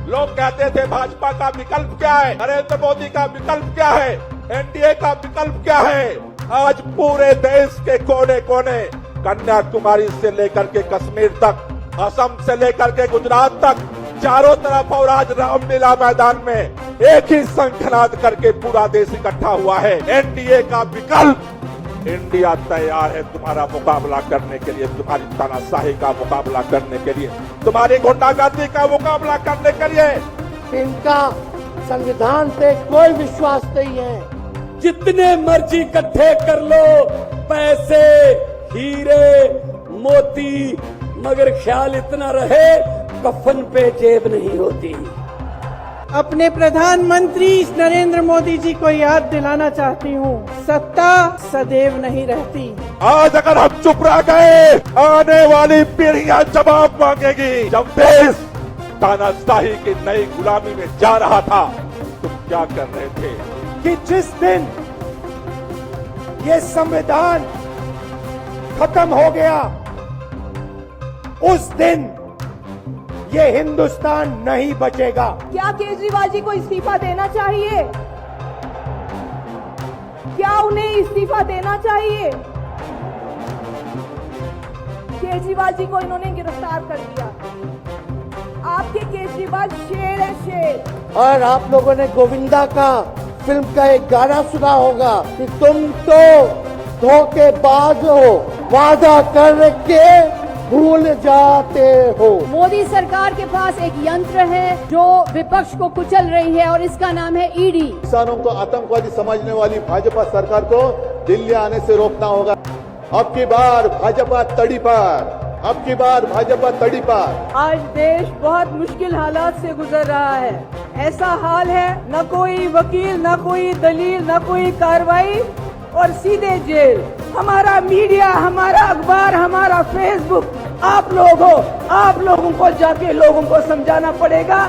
लोग कहते थे भाजपा का विकल्प क्या है, नरेंद्र मोदी का विकल्प क्या है, एनडीए का विकल्प क्या है। आज पूरे देश के कोने कोने, कन्याकुमारी से लेकर के कश्मीर तक, असम से लेकर के गुजरात तक, चारों तरफ और आज रामलीला मैदान में एक ही शंखनाद करके पूरा देश इकट्ठा हुआ है। एनडीए का विकल्प, इंडिया तैयार है तुम्हारा मुकाबला करने के लिए, तुम्हारी तानाशाही का मुकाबला करने के लिए, तुम्हारी गुंडागर्दी का मुकाबला करने के लिए। इनका संविधान पे कोई विश्वास नहीं है। जितने मर्जी इकट्ठे कर लो पैसे, हीरे, मोती, मगर ख्याल इतना रहे कफन पे जेब नहीं होती। अपने प्रधानमंत्री नरेंद्र मोदी जी को याद दिलाना चाहती हूँ, सत्ता सदैव नहीं रहती। आज अगर हम चुप रह गए, आने वाली पीढ़ियां जवाब मांगेगी। जब देश तानाशाही की नई गुलामी में जा रहा था, तुम क्या कर रहे थे? कि जिस दिन ये संविधान खत्म हो गया, उस दिन ये हिंदुस्तान नहीं बचेगा। क्या केजरीवाल जी को इस्तीफा देना चाहिए? क्या उन्हें इस्तीफा देना चाहिए? केजरीवाल जी को इन्होंने गिरफ्तार कर दिया। आपके केजरीवाल शेर है, शेर। और आप लोगों ने गोविंदा का फिल्म का एक गाना सुना होगा कि तुम तो धोखेबाज हो, वादा करके भूल जाते हो। मोदी सरकार के पास एक यंत्र है जो विपक्ष को कुचल रही है और इसका नाम है ईडी। किसानों को आतंकवादी समझने वाली भाजपा सरकार को दिल्ली आने से रोकना होगा। अब की बार भाजपा तड़ी पार, अब की बार भाजपा तड़ी पार। आज देश बहुत मुश्किल हालात से गुजर रहा है। ऐसा हाल है, न कोई वकील, न कोई दलील, न कोई कार्रवाई और सीधे जेल। हमारा मीडिया, हमारा अखबार, हमारा फेसबुक, आप लोग हो, आप लोगों को जाके लोगों को समझाना पड़ेगा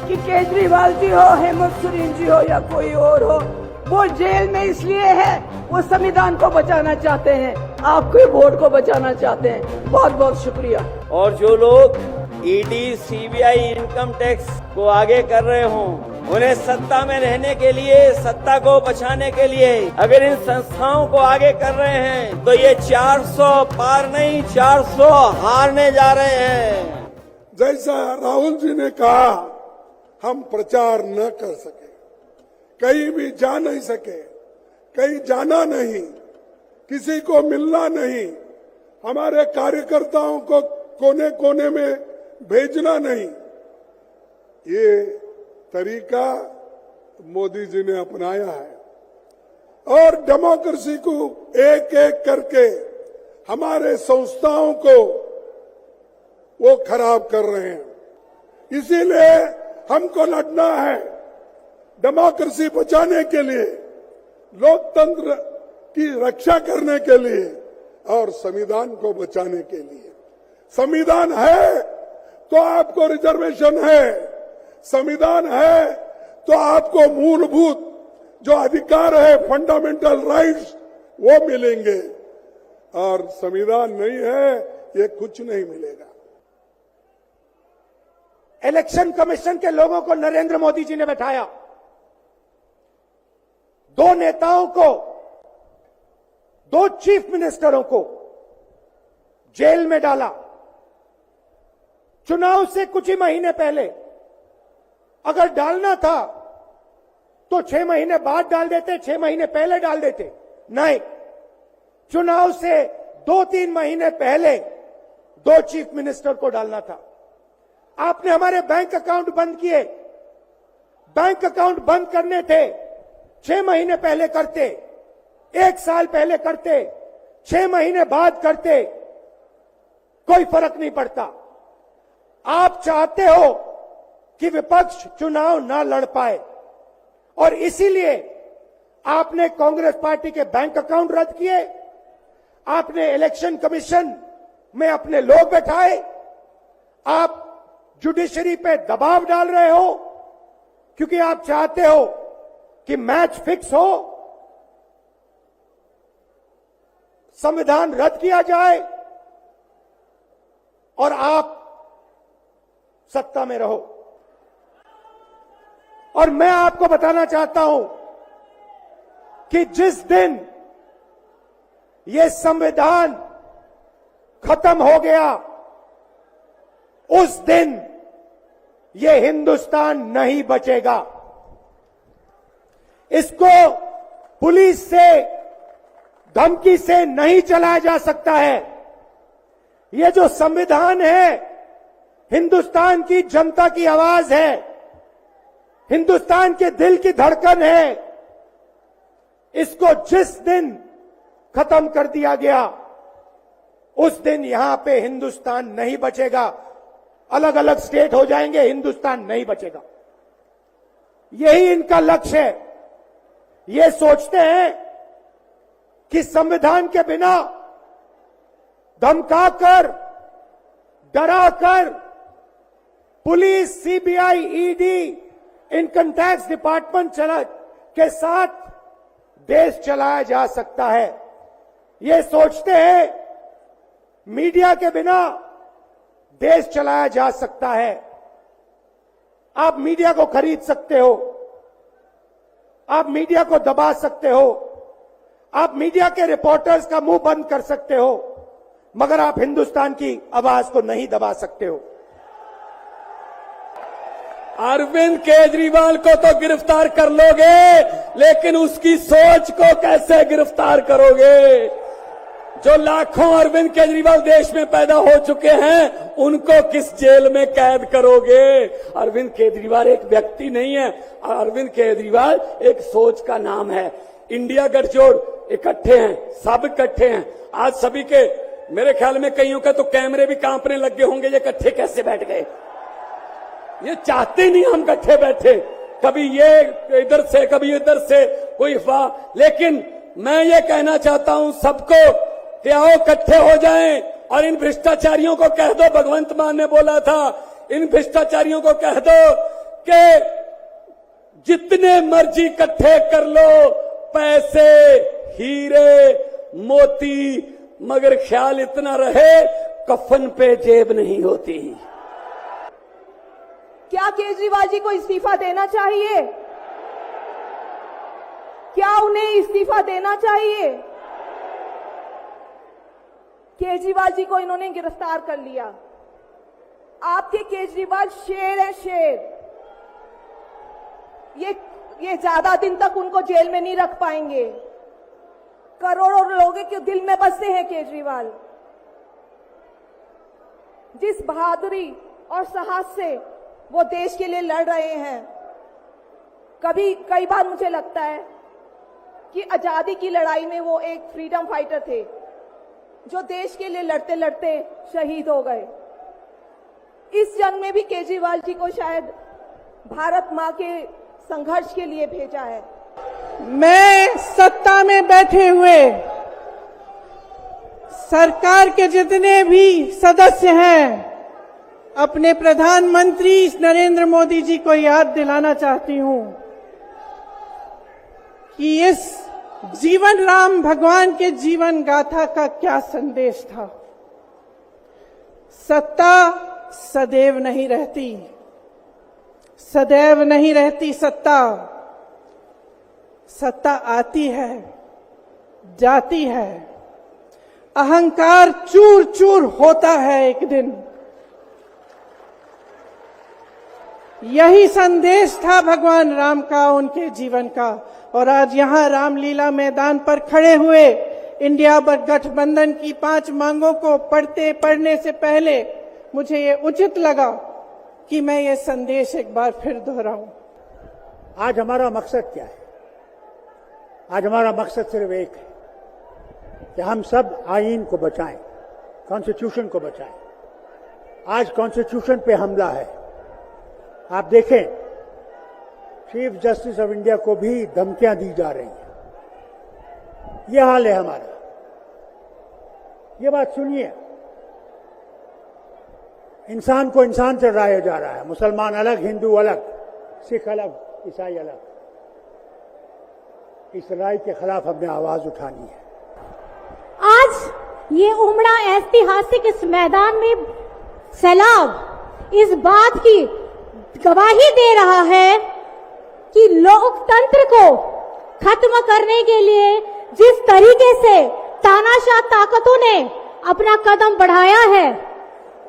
कि केजरीवाल जी हो, हेमंत सोरेन जी हो या कोई और हो, वो जेल में इसलिए है वो संविधान को बचाना चाहते हैं, आपके वोट को बचाना चाहते हैं। बहुत बहुत शुक्रिया। और जो लोग ईडी, सीबीआई, इनकम टैक्स को आगे कर रहे हों, उन्हें सत्ता में रहने के लिए, सत्ता को बचाने के लिए अगर इन संस्थाओं को आगे कर रहे हैं तो ये 400 पार नहीं 400 हारने जा रहे हैं। जैसा राहुल जी ने कहा, हम प्रचार न कर सके, कहीं भी जा नहीं सके, कहीं जाना नहीं, किसी को मिलना नहीं, हमारे कार्यकर्ताओं को कोने कोने में भेजना नहीं, ये तरीका मोदी जी ने अपनाया है। और डेमोक्रेसी को एक एक करके हमारे संस्थाओं को वो खराब कर रहे हैं। इसीलिए हमको लड़ना है डेमोक्रेसी बचाने के लिए, लोकतंत्र की रक्षा करने के लिए और संविधान को बचाने के लिए। संविधान है तो आपको रिजर्वेशन है, संविधान है तो आपको मूलभूत जो अधिकार है, फंडामेंटल राइट्स, वो मिलेंगे। और संविधान नहीं है, ये कुछ नहीं मिलेगा। इलेक्शन कमीशन के लोगों को नरेंद्र मोदी जी ने बैठाया, दो नेताओं को, दो चीफ मिनिस्टरों को जेल में डाला। चुनाव से कुछ ही महीने पहले अगर डालना था तो 6 महीने बाद डाल देते, 6 महीने पहले डाल देते। नहीं, चुनाव से 2-3 महीने पहले 2 चीफ मिनिस्टर को डालना था। आपने हमारे बैंक अकाउंट बंद किए। बैंक अकाउंट बंद करने थे, 6 महीने पहले करते, 1 साल पहले करते, 6 महीने बाद करते, कोई फर्क नहीं पड़ता। आप चाहते हो कि विपक्ष चुनाव ना लड़ पाए और इसीलिए आपने कांग्रेस पार्टी के बैंक अकाउंट रद्द किए, आपने इलेक्शन कमीशन में अपने लोग बैठाए, आप जुडिशरी पे दबाव डाल रहे हो क्योंकि आप चाहते हो कि मैच फिक्स हो, संविधान रद्द किया जाए और आप सत्ता में रहो। और मैं आपको बताना चाहता हूं कि जिस दिन ये संविधान खत्म हो गया, उस दिन ये हिंदुस्तान नहीं बचेगा। इसको पुलिस से, धमकी से नहीं चलाया जा सकता है। ये जो संविधान है, हिंदुस्तान की जनता की आवाज है, हिंदुस्तान के दिल की धड़कन है। इसको जिस दिन खत्म कर दिया गया, उस दिन यहां पे हिंदुस्तान नहीं बचेगा। अलग अलग स्टेट हो जाएंगे, हिंदुस्तान नहीं बचेगा। यही इनका लक्ष्य है। ये सोचते हैं कि संविधान के बिना धमकाकर, डराकर police, CBI, ED, income tax department के साथ देश चलाया जा सकता है। ये सोचते हैं मीडिया के बिना देश चलाया जा सकता है। आप मीडिया को खरीद सकते हो, आप मीडिया को दबा सकते हो, आप मीडिया के रिपोर्टर्स का मुंह बंद कर सकते हो, मगर आप हिंदुस्तान की आवाज को नहीं दबा सकते हो। अरविंद केजरीवाल को तो गिरफ्तार कर लोगे, लेकिन उसकी सोच को कैसे गिरफ्तार करोगे? जो लाखों अरविंद केजरीवाल देश में पैदा हो चुके हैं, उनको किस जेल में कैद करोगे? अरविंद केजरीवाल एक व्यक्ति नहीं है, अरविंद केजरीवाल एक सोच का नाम है। इंडिया गठजोड़ इकट्ठे हैं, सब इकट्ठे हैं। आज सभी के, मेरे ख्याल में कईयों का तो कैमरे भी कांपने लगे होंगे, ये इकट्ठे कैसे बैठ गए? ये चाहते नहीं हम इकट्ठे बैठे, कभी ये इधर से कभी इधर से, कोई अफवाह। लेकिन मैं ये कहना चाहता हूं सबको कि आओ इकट्ठे हो जाएं और इन भ्रष्टाचारियों को कह दो, भगवंत मान ने बोला था, इन भ्रष्टाचारियों को कह दो कि जितने मर्जी इकट्ठे कर लो पैसे, हीरे, मोती, मगर ख्याल इतना रहे कफन पे जेब नहीं होती। क्या केजरीवाल जी को इस्तीफा देना चाहिए? क्या उन्हें इस्तीफा देना चाहिए? केजरीवाल जी को इन्होंने गिरफ्तार कर लिया। आपके केजरीवाल शेर है, शेर। ये ज्यादा दिन तक उनको जेल में नहीं रख पाएंगे। करोड़ों लोगों के दिल में बसते हैं केजरीवाल। जिस बहादुरी और साहस से वो देश के लिए लड़ रहे हैं, कई बार मुझे लगता है कि आजादी की लड़ाई में वो एक फ्रीडम फाइटर थे, जो देश के लिए लड़ते लड़ते शहीद हो गए। इस जंग में भी केजरीवाल जी को शायद भारत मां के संघर्ष के लिए भेजा है। मैं सत्ता में बैठे हुए सरकार के जितने भी सदस्य हैं, अपने प्रधानमंत्री नरेंद्र मोदी जी को याद दिलाना चाहती हूं कि इस जीवन राम भगवान के जीवन गाथा का क्या संदेश था। सत्ता सदैव नहीं रहती, सदैव नहीं रहती सत्ता। सत्ता आती है, जाती है, अहंकार चूर चूर होता है एक दिन। यही संदेश था भगवान राम का, उनके जीवन का। और आज यहां रामलीला मैदान पर खड़े हुए इंडिया गठबंधन की 5 मांगों को पढ़ने से पहले मुझे ये उचित लगा कि मैं ये संदेश एक बार फिर दोहराऊं। आज हमारा मकसद क्या है? आज हमारा मकसद सिर्फ एक है कि हम सब आईन को बचाएं, कॉन्स्टिट्यूशन को बचाएं। आज कॉन्स्टिट्यूशन पे हमला है। आप देखें, चीफ जस्टिस ऑफ इंडिया को भी धमकियां दी जा रही हैं। यह हाल है हमारा। ये बात सुनिए, इंसान को इंसान से लड़ाया जा रहा है। मुसलमान अलग, हिंदू अलग, सिख अलग, ईसाई अलग। इस लड़ाई के खिलाफ हमने आवाज उठानी है। आज ये उमड़ा ऐतिहासिक इस मैदान में सैलाब इस बात की गवाही दे रहा है कि लोकतंत्र को खत्म करने के लिए जिस तरीके से तानाशाह ताकतों ने अपना कदम बढ़ाया है,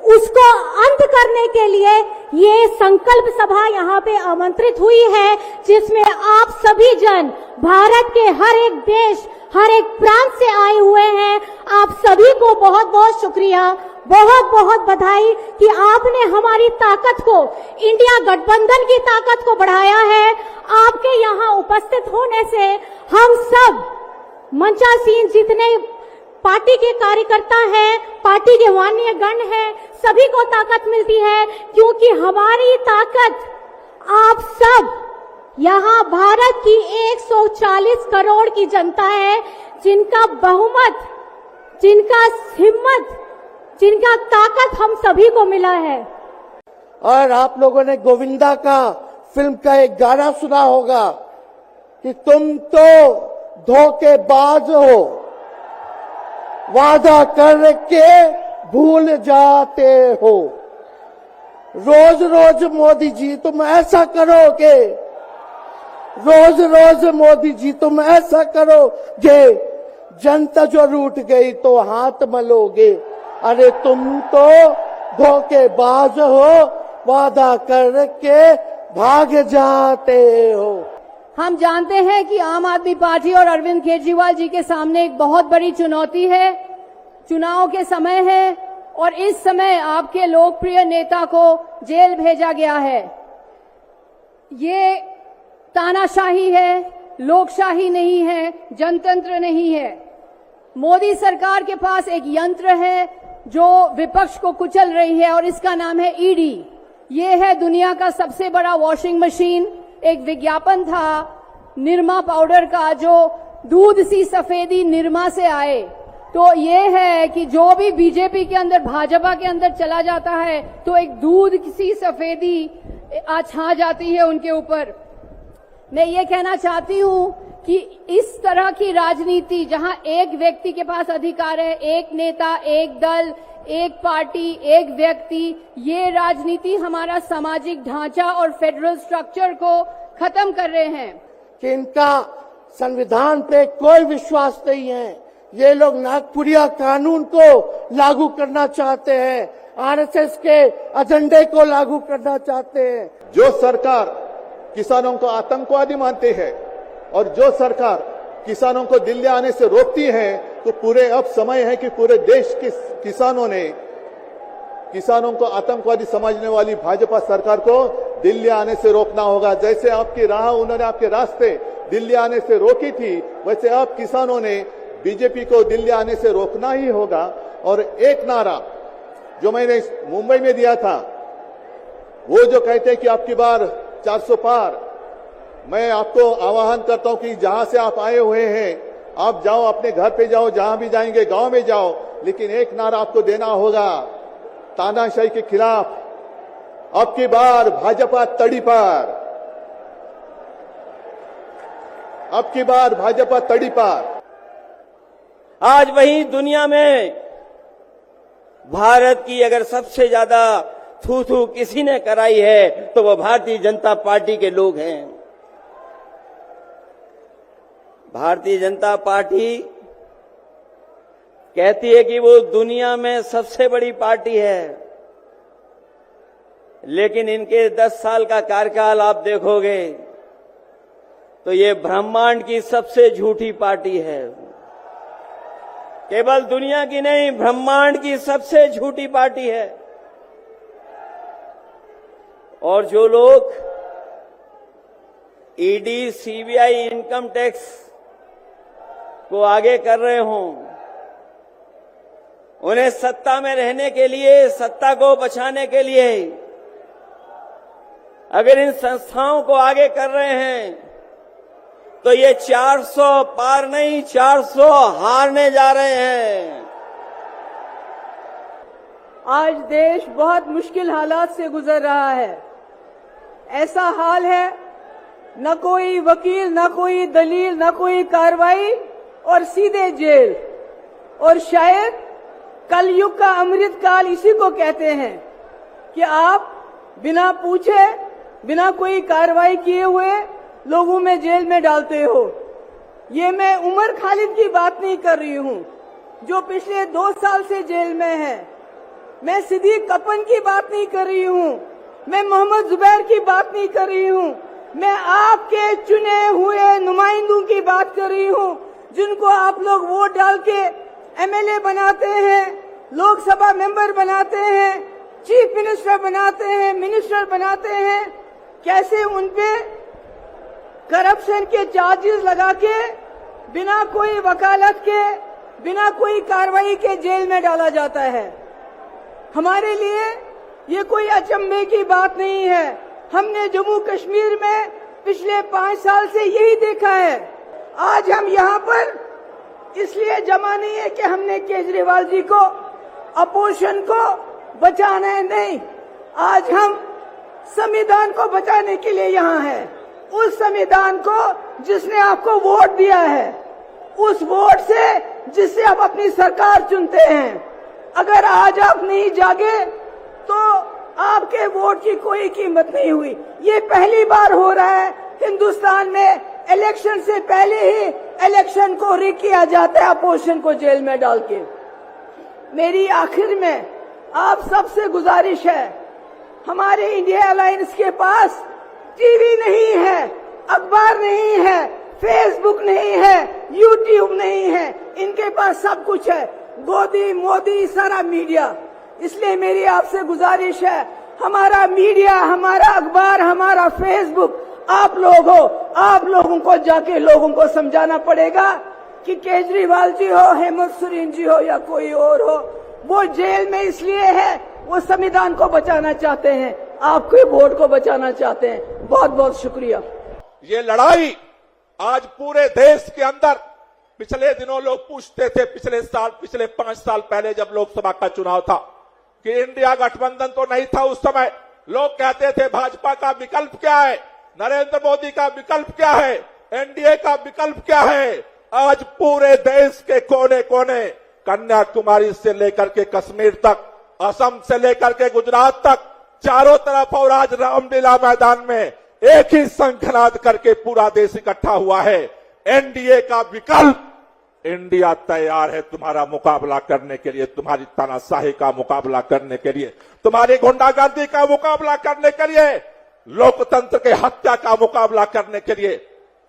उसको अंत करने के लिए ये संकल्प सभा यहाँ पे आमंत्रित हुई है, जिसमें आप सभी जन भारत के हर एक देश, हर एक प्रांत से आए हुए हैं। आप सभी को बहुत बहुत शुक्रिया, बहुत बहुत बधाई कि आपने हमारी ताकत को, इंडिया गठबंधन की ताकत को बढ़ाया है। आपके यहाँ उपस्थित होने से हम सब मंचासीन जितने पार्टी के कार्यकर्ता हैं, पार्टी के माननीय गण हैं, सभी को ताकत मिलती है, क्योंकि हमारी ताकत आप सब यहाँ भारत की 140 करोड़ की जनता है, जिनका बहुमत, जिनका हिम्मत, जिनका ताकत हम सभी को मिला है। और आप लोगों ने गोविंदा का फिल्म का एक गाना सुना होगा कि तुम तो धोखेबाज हो, वादा करके भूल जाते हो। रोज रोज मोदी जी तुम ऐसा करोगे, रोज रोज मोदी जी तुम ऐसा करोगे, जनता जो रूठ गई तो हाथ मलोगे। अरे तुम तो धोखेबाज हो, वादा करके भाग जाते हो। हम जानते हैं कि आम आदमी पार्टी और अरविंद केजरीवाल जी के सामने एक बहुत बड़ी चुनौती है। चुनाव के समय है और इस समय आपके लोकप्रिय नेता को जेल भेजा गया है। ये तानाशाही है, लोकशाही नहीं है, जनतंत्र नहीं है। मोदी सरकार के पास एक यंत्र है जो विपक्ष को कुचल रही है और इसका नाम है ईडी। ये है दुनिया का सबसे बड़ा वॉशिंग मशीन। एक विज्ञापन था निरमा पाउडर का, जो दूध सी सफेदी निरमा से आए। तो ये है कि जो भी बीजेपी के अंदर, भाजपा के अंदर चला जाता है तो एक दूध सी सफेदी छा जाती है उनके ऊपर। मैं ये कहना चाहती हूँ कि इस तरह की राजनीति जहां एक व्यक्ति के पास अधिकार है, एक नेता, एक दल, एक पार्टी, एक व्यक्ति, ये राजनीति हमारा सामाजिक ढांचा और फेडरल स्ट्रक्चर को खत्म कर रहे हैं। कि इनका संविधान पे कोई विश्वास नहीं है। ये लोग नागपुरिया कानून को लागू करना चाहते हैं, आरएसएस के एजेंडे को लागू करना चाहते हैं। जो सरकार किसानों को आतंकवादी मानती है और जो सरकार किसानों को दिल्ली आने से रोकती है, तो पूरे अब समय है कि पूरे देश के किसानों ने, किसानों को आतंकवादी समझने वाली भाजपा सरकार को दिल्ली आने से रोकना होगा। जैसे आपकी राह, उन्होंने आपके रास्ते दिल्ली आने से रोकी थी, वैसे अब किसानों ने बीजेपी को दिल्ली आने से रोकना ही होगा। और एक नारा जो मैंने मुंबई में दिया था, वो जो कहते हैं कि आपकी बार 400 पार, मैं आपको आह्वान करता हूं कि जहां से आप आए हुए हैं, आप जाओ, अपने घर पे जाओ, जहां भी जाएंगे, गांव में जाओ, लेकिन एक नारा आपको देना होगा तानाशाही के खिलाफ। अब की बार भाजपा तड़ी पार, अब की बार भाजपा तड़ी पार। आज वही दुनिया में भारत की अगर सबसे ज्यादा थू थू किसी ने कराई है तो वो भारतीय जनता पार्टी के लोग हैं। भारतीय जनता पार्टी कहती है कि वो दुनिया में सबसे बड़ी पार्टी है, लेकिन इनके 10 साल का कार्यकाल आप देखोगे तो ये ब्रह्मांड की सबसे झूठी पार्टी है। केवल दुनिया की नहीं, ब्रह्मांड की सबसे झूठी पार्टी है। और जो लोग ईडी, सीबीआई, इनकम टैक्स को आगे कर रहे हों, उन्हें सत्ता में रहने के लिए, सत्ता को बचाने के लिए अगर इन संस्थाओं को आगे कर रहे हैं तो ये 400 पार नहीं, 400 हारने जा रहे हैं। आज देश बहुत मुश्किल हालात से गुजर रहा है। ऐसा हाल है, न कोई वकील, न कोई दलील, न कोई कार्रवाई और सीधे जेल। और शायद कलयुग का अमृत काल इसी को कहते हैं कि आप बिना पूछे, बिना कोई कार्रवाई किए हुए लोगों में जेल में डालते हो। ये मैं उमर खालिद की बात नहीं कर रही हूँ जो पिछले 2 साल से जेल में है। मैं सिद्दीक कपन की बात नहीं कर रही हूँ, मैं मोहम्मद जुबैर की बात नहीं कर रही हूँ, मैं आपके चुने हुए नुमाइंदों की बात कर रही हूँ जिनको आप लोग वोट डाल के एमएलए बनाते हैं, लोकसभा मेंबर बनाते हैं, चीफ मिनिस्टर बनाते हैं, मिनिस्टर बनाते हैं। कैसे उनपे करप्शन के चार्जेस लगा के बिना कोई वकालत के, बिना कोई कार्रवाई के जेल में डाला जाता है। हमारे लिए ये कोई अचंभे की बात नहीं है। हमने जम्मू कश्मीर में पिछले 5 साल से यही देखा है। आज हम यहाँ पर इसलिए जमा नहीं है कि हमने केजरीवाल जी को, अपोजिशन को बचाना है, नहीं। आज हम संविधान को बचाने के लिए यहाँ हैं। उस संविधान को जिसने आपको वोट दिया है, उस वोट से जिससे आप अपनी सरकार चुनते हैं। अगर आज आप नहीं जागे तो आपके वोट की कोई कीमत नहीं हुई। ये पहली बार हो रहा है हिंदुस्तान में, इलेक्शन से पहले ही इलेक्शन को रिग किया जाता है अपोजिशन को जेल में डाल के। मेरी आखिर में आप सबसे गुजारिश है, हमारे इंडिया अलायंस के पास टीवी नहीं है, अखबार नहीं है, फेसबुक नहीं है, यूट्यूब नहीं है, इनके पास सब कुछ है, गोदी मोदी सारा मीडिया। इसलिए मेरी आपसे गुजारिश है, हमारा मीडिया, हमारा अखबार, हमारा फेसबुक आप लोग हो, आप लोगों को जाके लोगों को समझाना पड़ेगा कि केजरीवाल जी हो, हेमंत सोरेन जी हो या कोई और हो, वो जेल में इसलिए है वो संविधान को बचाना चाहते हैं, आपके वोट को बचाना चाहते हैं। बहुत बहुत शुक्रिया। ये लड़ाई आज पूरे देश के अंदर, पिछले दिनों लोग पूछते थे, पिछले 5 साल पहले जब लोकसभा का चुनाव था कि इंडिया गठबंधन तो नहीं था उस समय, लोग कहते थे भाजपा का विकल्प क्या है, नरेंद्र मोदी का विकल्प क्या है, एनडीए का विकल्प क्या है। आज पूरे देश के कोने कोने, कन्याकुमारी से लेकर के कश्मीर तक, असम से लेकर के गुजरात तक, चारों तरफ, और आज रामलीला मैदान में एक ही शंखनाद करके पूरा देश इकट्ठा हुआ है। एनडीए का विकल्प, इंडिया तैयार है तुम्हारा मुकाबला करने के लिए, तुम्हारी तानाशाही का मुकाबला करने के लिए, तुम्हारी गुंडागर्दी का मुकाबला करने के लिए, लोकतंत्र के हत्या का मुकाबला करने के लिए।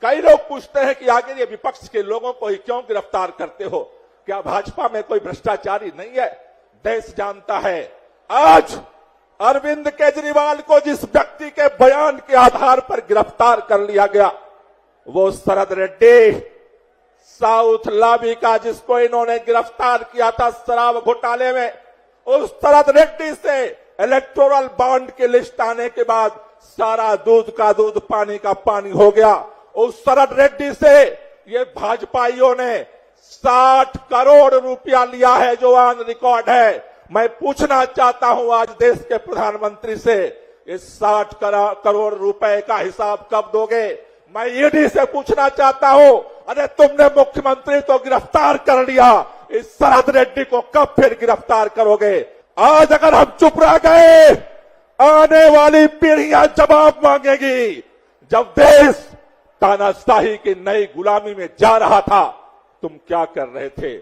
कई लोग पूछते हैं कि आगे ये विपक्ष के लोगों को ही क्यों गिरफ्तार करते हो, क्या भाजपा में कोई भ्रष्टाचारी नहीं है? देश जानता है। आज अरविंद केजरीवाल को जिस व्यक्ति के बयान के आधार पर गिरफ्तार कर लिया गया, वो शरद रेड्डी, साउथ लॉबी का, जिसको इन्होंने गिरफ्तार किया था शराब घोटाले में, उस शरद रेड्डी से इलेक्टोरल बॉन्ड की लिस्ट आने के बाद सारा दूध का दूध, पानी का पानी हो गया। उस शरद रेड्डी से ये भाजपाइयों ने 60 करोड़ रुपया लिया है, जो ऑन रिकॉर्ड है। मैं पूछना चाहता हूं आज देश के प्रधानमंत्री से, इस 60 करोड़ रुपए का हिसाब कब दोगे? मैं ईडी से पूछना चाहता हूं, अरे तुमने मुख्यमंत्री तो गिरफ्तार कर लिया, इस शरद रेड्डी को कब फिर गिरफ्तार करोगे? आज अगर हम चुप रह गए, आने वाली पीढ़ियां जवाब मांगेगी। जब देश तानाशाही की नई गुलामी में जा रहा था, तुम क्या कर रहे थे?